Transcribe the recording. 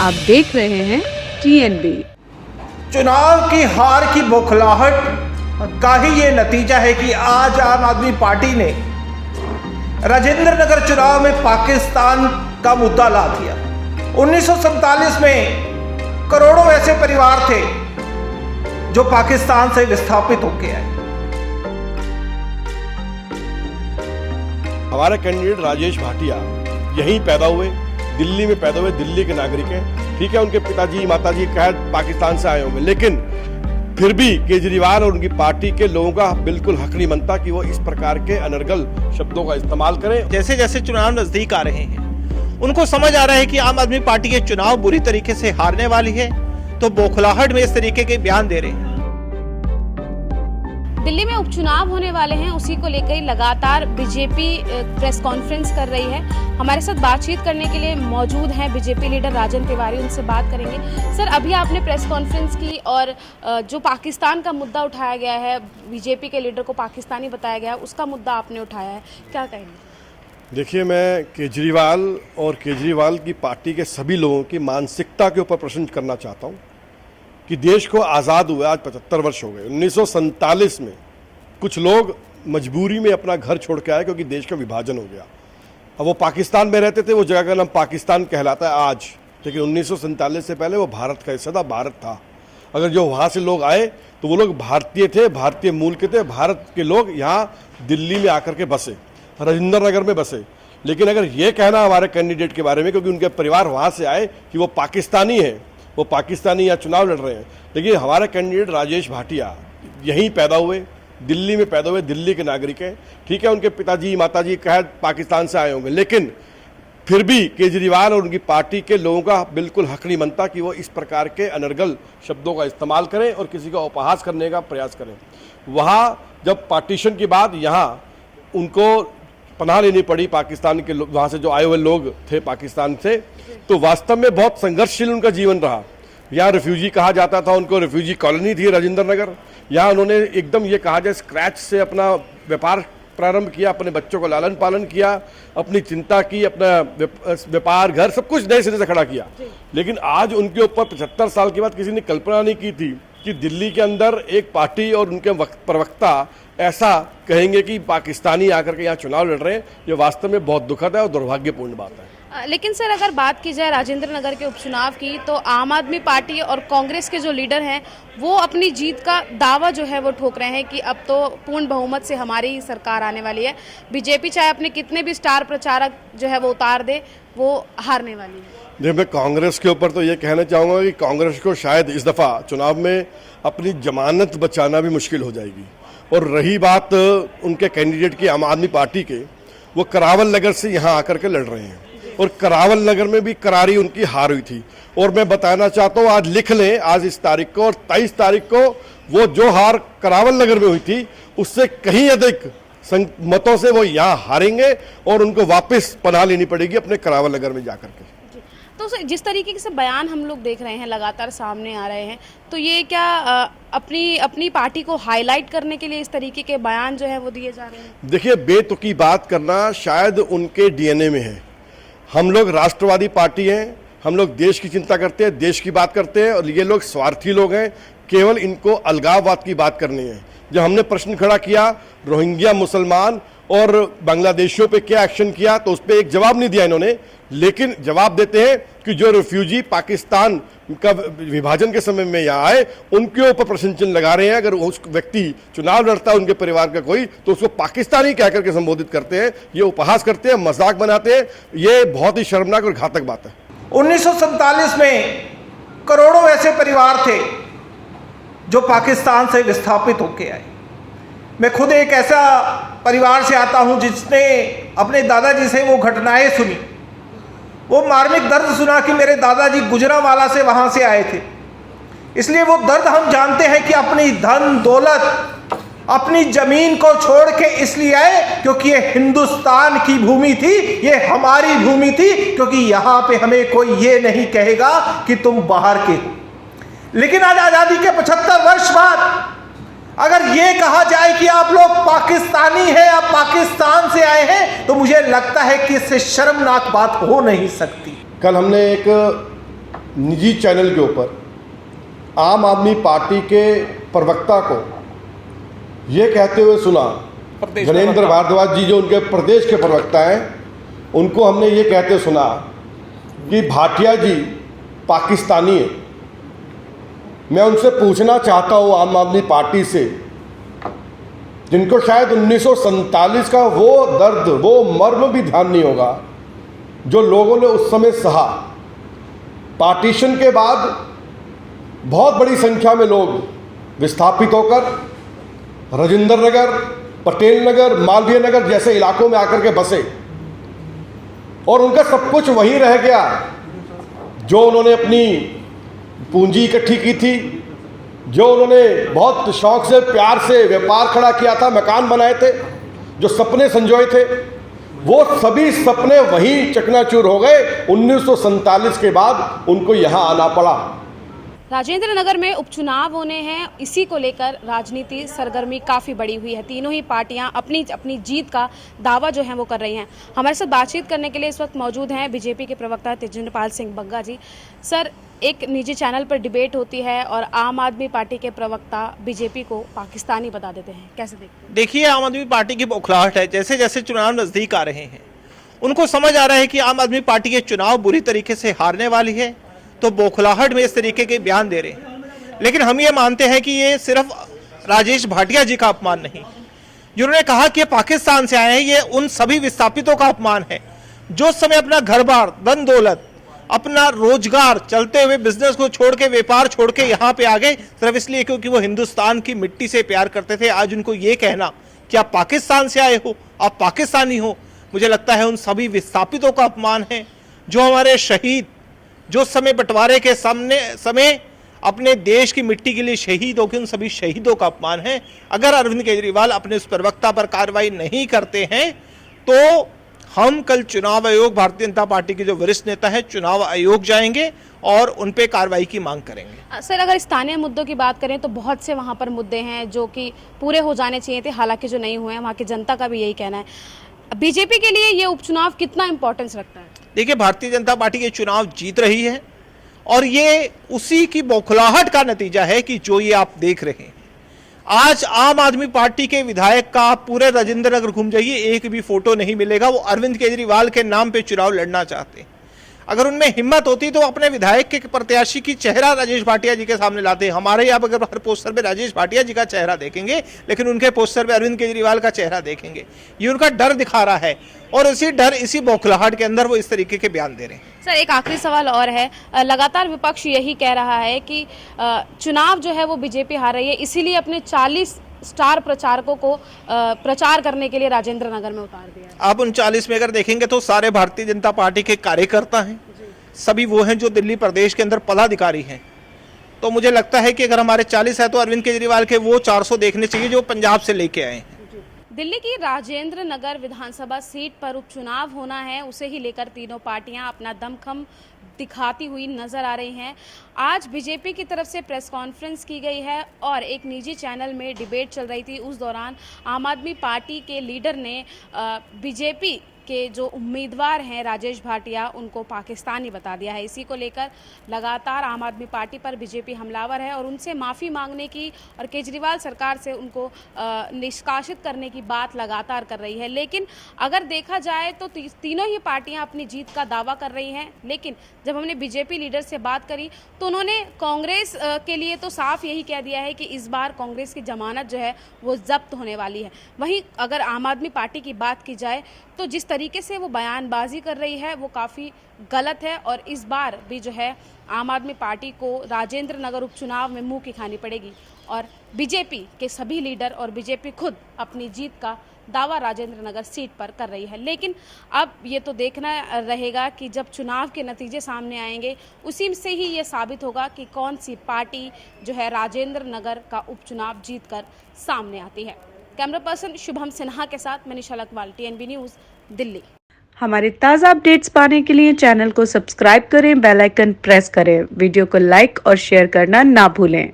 आप देख रहे हैं TNB। चुनाव की हार की बौखलाहट का ही ये नतीजा है कि आज आम आदमी पार्टी ने राजेंद्र नगर चुनाव में पाकिस्तान का मुद्दा ला दिया। 1947 में करोड़ों ऐसे परिवार थे जो पाकिस्तान से विस्थापित होके आए। हमारे कैंडिडेट राजेश भाटिया यहीं पैदा हुए, दिल्ली में पैदा हुए, दिल्ली के नागरिक हैं। ठीक है, उनके पिताजी माताजी शायद पाकिस्तान से आए होंगे, लेकिन फिर भी केजरीवाल और उनकी पार्टी के लोगों का बिल्कुल हक नहीं बनता कि वो इस प्रकार के अनर्गल शब्दों का इस्तेमाल करें। जैसे जैसे चुनाव नजदीक आ रहे हैं, उनको समझ आ रहा है कि आम आदमी पार्टी के चुनाव बुरी तरीके से हारने वाली है, तो बौखलाहट में इस तरीके के बयान दे रहे हैं। दिल्ली में उपचुनाव होने वाले हैं, उसी को लेकर लगातार बीजेपी प्रेस कॉन्फ्रेंस कर रही है। हमारे साथ बातचीत करने के लिए मौजूद हैं बीजेपी लीडर राजन तिवारी, उनसे बात करेंगे। सर, अभी आपने प्रेस कॉन्फ्रेंस की और जो पाकिस्तान का मुद्दा उठाया गया है, बीजेपी के लीडर को पाकिस्तानी बताया गया है, उसका मुद्दा आपने उठाया है, क्या कहेंगे? देखिए, मैं केजरीवाल और केजरीवाल की पार्टी के सभी लोगों की मानसिकता के ऊपर प्रश्न करना चाहता हूँ कि देश को आज़ाद हुए आज 75 वर्ष हो गए। 1947 में कुछ लोग मजबूरी में अपना घर छोड़ के आए क्योंकि देश का विभाजन हो गया। अब वो पाकिस्तान में रहते थे, वो जगह का नाम पाकिस्तान कहलाता है आज, लेकिन 1947 से पहले वो भारत का हिस्सा था, भारत था। अगर जो वहाँ से लोग आए तो वो लोग भारतीय थे, भारतीय मूल के थे। भारत के लोग यहाँ दिल्ली में आकर के बसे, राजेंद्र नगर में बसे। लेकिन अगर ये कहना हमारे कैंडिडेट के बारे में, क्योंकि उनके परिवार वहाँ से आए, कि वो पाकिस्तानी है, वो पाकिस्तानी या चुनाव लड़ रहे हैं, लेकिन हमारा कैंडिडेट राजेश भाटिया यहीं पैदा हुए, दिल्ली में पैदा हुए, दिल्ली के नागरिक हैं। ठीक है, उनके पिताजी माताजी शायद पाकिस्तान से आए होंगे, लेकिन फिर भी केजरीवाल और उनकी पार्टी के लोगों का बिल्कुल हक नहीं बनता कि वो इस प्रकार के अनर्गल शब्दों का इस्तेमाल करें और किसी का उपहास करने का प्रयास करें। वहाँ जब पार्टीशन के बाद यहाँ उनको पनाह लेनी पड़ी पाकिस्तान के लोग, वहाँ से जो आए हुए लोग थे पाकिस्तान से, तो वास्तव में बहुत संघर्षशील उनका जीवन रहा। यहाँ रिफ्यूजी कहा जाता था उनको, रिफ्यूजी कॉलोनी थी राजेंद्र नगर। यहाँ उन्होंने एकदम ये कहा जाए स्क्रैच से अपना व्यापार प्रारंभ किया, अपने बच्चों को लालन पालन किया, अपनी चिंता की, अपना व्यापार घर सब कुछ नए सिरे से खड़ा किया। लेकिन आज उनके ऊपर 75 साल के बाद किसी ने कल्पना नहीं की थी कि दिल्ली के अंदर एक पार्टी और उनके प्रवक्ता ऐसा कहेंगे कि पाकिस्तानी आकर के यहाँ चुनाव लड़ रहे हैं। ये वास्तव में बहुत दुखद है और दुर्भाग्यपूर्ण बात है। लेकिन सर, अगर बात की जाए राजेंद्र नगर के उपचुनाव की, तो आम आदमी पार्टी और कांग्रेस के जो लीडर हैं वो अपनी जीत का दावा जो है वो ठोक रहे हैं कि अब तो पूर्ण बहुमत से हमारी ही सरकार आने वाली है। बीजेपी चाहे अपने कितने भी स्टार प्रचारक जो है वो उतार दे, वो हारने वाली है। देखिए, मैं कांग्रेस के ऊपर तो ये कहना चाहूँगा कि कांग्रेस को शायद इस दफ़ा चुनाव में अपनी जमानत बचाना भी मुश्किल हो जाएगी। और रही बात उनके कैंडिडेट की आम आदमी पार्टी के, वो करावल नगर से यहाँ आकर के लड़ रहे हैं और करावल नगर में भी करारी उनकी हार हुई थी। और मैं बताना चाहता हूँ, आज लिख लें, आज इस तारीख को और 23 तारीख को वो जो हार करावल नगर में हुई थी उससे कहीं अधिक मतों से वो यहाँ हारेंगे और उनको वापस पनाह लेनी पड़ेगी अपने करावल नगर में जाकर के। तो जिस तरीके से बयान हम लोग देख रहे हैं लगातार सामने आ रहे हैं, तो ये क्या अपनी पार्टी को हाईलाइट करने के लिए इस तरीके के बयान जो है वो दिए जा रहे हैं? देखिए, बेतुकी बात करना शायद उनके डीएनए में है। हम लोग राष्ट्रवादी पार्टी हैं, हम लोग देश की चिंता करते हैं, देश की बात करते हैं, और ये लोग स्वार्थी लोग हैं, केवल इनको अलगाववाद की बात करनी है। जब हमने प्रश्न खड़ा किया रोहिंग्या मुसलमान और बांग्लादेशियों पे क्या एक्शन किया, तो उस पर एक जवाब नहीं दिया इन्होंने। लेकिन जवाब देते हैं कि जो रिफ्यूजी पाकिस्तान का विभाजन के समय में यहाँ आए उनके ऊपर प्रश्न चिन्ह लगा रहे हैं। अगर उस व्यक्ति चुनाव लड़ता है उनके परिवार का कोई, तो उसको पाकिस्तानी कहकर के संबोधित करते हैं, ये उपहास करते हैं, मजाक बनाते हैं। ये बहुत ही शर्मनाक और घातक बात है। 1947 में करोड़ों ऐसे परिवार थे जो पाकिस्तान से विस्थापित होके आए। मैं खुद एक ऐसा परिवार से आता हूं जिसने अपने दादाजी से वो घटनाएं सुनी, वो मार्मिक दर्द सुना कि मेरे दादाजी गुजरांवाला से वहां से आए थे। इसलिए वो दर्द हम जानते हैं कि अपनी धन दौलत, अपनी जमीन को छोड़ के इसलिए आए क्योंकि ये हिंदुस्तान की भूमि थी, ये हमारी भूमि थी, क्योंकि यहाँ पे हमें कोई ये नहीं कहेगा कि तुम बाहर के हो। लेकिन आज आज़ादी के 75 वर्ष बाद अगर ये कहा जाए कि आप लोग पाकिस्तानी हैं, आप पाकिस्तान से आए हैं, तो मुझे लगता है कि इससे शर्मनाक बात हो नहीं सकती। कल हमने एक निजी चैनल के ऊपर आम आदमी पार्टी के प्रवक्ता को ये कहते हुए सुना, ज्ञानेंद्र भारद्वाज जी जो उनके प्रदेश के प्रवक्ता हैं, उनको हमने ये कहते सुना कि भाटिया जी पाकिस्तानी है। मैं उनसे पूछना चाहता हूँ आम आदमी पार्टी से, जिनको शायद 1947 का वो दर्द, वो मर्म भी ध्यान नहीं होगा जो लोगों ने उस समय सहा। पार्टीशन के बाद बहुत बड़ी संख्या में लोग विस्थापित होकर राजेंद्र नगर, पटेल नगर, मालवीय नगर जैसे इलाकों में आकर के बसे और उनका सब कुछ वहीं रह गया जो उन्होंने अपनी पूंजी इकट्ठी की थी, जो उन्होंने बहुत शौक से, प्यार से व्यापार खड़ा किया था, मकान बनाए थे, जो सपने संजोए थे, वो सभी सपने वहीं चकनाचूर हो गए। 1947 के बाद उनको यहाँ आना पड़ा। राजेंद्र नगर में उपचुनाव होने हैं, इसी को लेकर राजनीति सरगर्मी काफ़ी बड़ी हुई है। तीनों ही पार्टियां अपनी जीत का दावा जो है वो कर रही हैं। हमारे साथ बातचीत करने के लिए इस वक्त मौजूद हैं बीजेपी के प्रवक्ता तेजिंदरपाल सिंह बग्गा जी। सर, एक निजी चैनल पर डिबेट होती है और आम आदमी पार्टी के प्रवक्ता बीजेपी को पाकिस्तानी बता देते हैं, कैसे देखते हैं? देखिए, आम आदमी पार्टी की बौखलाहट है। जैसे जैसे चुनाव नज़दीक आ रहे हैं, उनको समझ आ रहा है कि आम आदमी पार्टी के चुनाव बुरी तरीके से हारने वाली है, तो बौखलाहट में इस तरीके के बयान दे रहे हैं। लेकिन हम ये मानते हैं कि ये सिर्फ राजेश भाटिया जी का अपमान नहीं, जिन्होंने कहा कि पाकिस्तान से आए हैं, ये उन सभी विस्थापितों का अपमान है जो समय अपना घर बार, धन दौलत, अपना रोजगार, चलते हुए बिजनेस को छोड़ के, व्यापार छोड़ के यहाँ पे आ गए सिर्फ इसलिए क्योंकि वो हिंदुस्तान की मिट्टी से प्यार करते थे। आज उनको ये कहना कि आप पाकिस्तान से आए हो, आप पाकिस्तानी हो, मुझे लगता है उन सभी विस्थापितों का अपमान है। जो हमारे शहीद, जो समय बंटवारे के समय अपने देश की मिट्टी के लिए शहीद हो गए, उन सभी शहीदों का अपमान है। अगर अरविंद केजरीवाल अपने उस प्रवक्ता पर कार्रवाई नहीं करते हैं तो हम कल चुनाव आयोग, भारतीय जनता पार्टी के जो वरिष्ठ नेता है, चुनाव आयोग जाएंगे और उन पे कार्रवाई की मांग करेंगे। सर, अगर स्थानीय मुद्दों की बात करें तो बहुत से वहाँ पर मुद्दे हैं जो कि पूरे हो जाने चाहिए थे, हालांकि जो नहीं हुए हैं, वहाँ की जनता का भी यही कहना है। बीजेपी के लिए ये उपचुनाव कितना इंपॉर्टेंस रखता है? देखिए, भारतीय जनता पार्टी के चुनाव जीत रही है और ये उसी की बौखलाहट का नतीजा है कि जो ये आप देख रहे हैं। आज आम आदमी पार्टी के विधायक का आप पूरे राजेंद्र नगर घूम जाइए, एक भी फोटो नहीं मिलेगा वो अरविंद केजरीवाल के नाम पे चुनाव लड़ना चाहते हैं। अगर उनमें हिम्मत होती तो अपने विधायक के प्रत्याशी की चेहरा राजेश भाटिया जी के सामने लाते हैं। हमारे यहाँ अगर हर पोस्टर पे राजेश भाटिया जी का चेहरा देखेंगे, लेकिन उनके पोस्टर पे अरविंद केजरीवाल का चेहरा देखेंगे। ये उनका डर दिखा रहा है और इसी डर, इसी बौखलाहट के अंदर वो इस तरीके के बयान दे रहे हैं। सर, एक आखिरी सवाल और है। लगातार विपक्ष यही कह रहा है कि चुनाव जो है वो बीजेपी हार रही है, इसीलिए अपने 40 स्टार प्रचारकों को प्रचार करने के लिए राजेंद्र नगर में उतार दिया है। आप उन 40 में अगर देखेंगे तो सारे भारतीय जनता पार्टी के कार्यकर्ता हैं, सभी वो हैं जो दिल्ली प्रदेश के अंदर पदाधिकारी हैं। तो मुझे लगता है कि अगर हमारे 40 है तो अरविंद केजरीवाल के वो 400 देखने चाहिए जो पंजाब से लेके आए हैं। दिल्ली की राजेंद्र नगर विधानसभा सीट पर उपचुनाव होना है, उसे ही लेकर तीनों पार्टियां अपना दमखम दिखाती हुई नजर आ रही हैं। आज बीजेपी की तरफ से प्रेस कॉन्फ्रेंस की गई है और एक निजी चैनल में डिबेट चल रही थी। उस दौरान आम आदमी पार्टी के लीडर ने बीजेपी के जो उम्मीदवार हैं राजेश भाटिया, उनको पाकिस्तानी बता दिया है। इसी को लेकर लगातार आम आदमी पार्टी पर बीजेपी हमलावर है और उनसे माफ़ी मांगने की और केजरीवाल सरकार से उनको निष्कासित करने की बात लगातार कर रही है। लेकिन अगर देखा जाए तो तीनों ही पार्टियां अपनी जीत का दावा कर रही हैं। लेकिन जब हमने बीजेपी लीडर से बात करी तो उन्होंने कांग्रेस के लिए तो साफ यही कह दिया है कि इस बार कांग्रेस की जमानत जो है वो जब्त होने वाली है। वहीं अगर आम आदमी पार्टी की बात की जाए तो जिस तरीके से वो बयानबाजी कर रही है वो काफ़ी गलत है और इस बार भी जो है आम आदमी पार्टी को राजेंद्र नगर उपचुनाव में मुंह की खानी पड़ेगी और बीजेपी के सभी लीडर और बीजेपी खुद अपनी जीत का दावा राजेंद्र नगर सीट पर कर रही है। लेकिन अब ये तो देखना रहेगा कि जब चुनाव के नतीजे सामने आएंगे उसी से ही ये साबित होगा कि कौन सी पार्टी जो है राजेंद्र नगर का उपचुनाव जीत कर सामने आती है। कैमरा पर्सन शुभम सिन्हा के साथ मनीषा लकवाल, TNB न्यूज़, दिल्ली। हमारे ताज़ा अपडेट्स पाने के लिए चैनल को सब्सक्राइब करें, बेल आइकन प्रेस करें, वीडियो को लाइक और शेयर करना ना भूलें।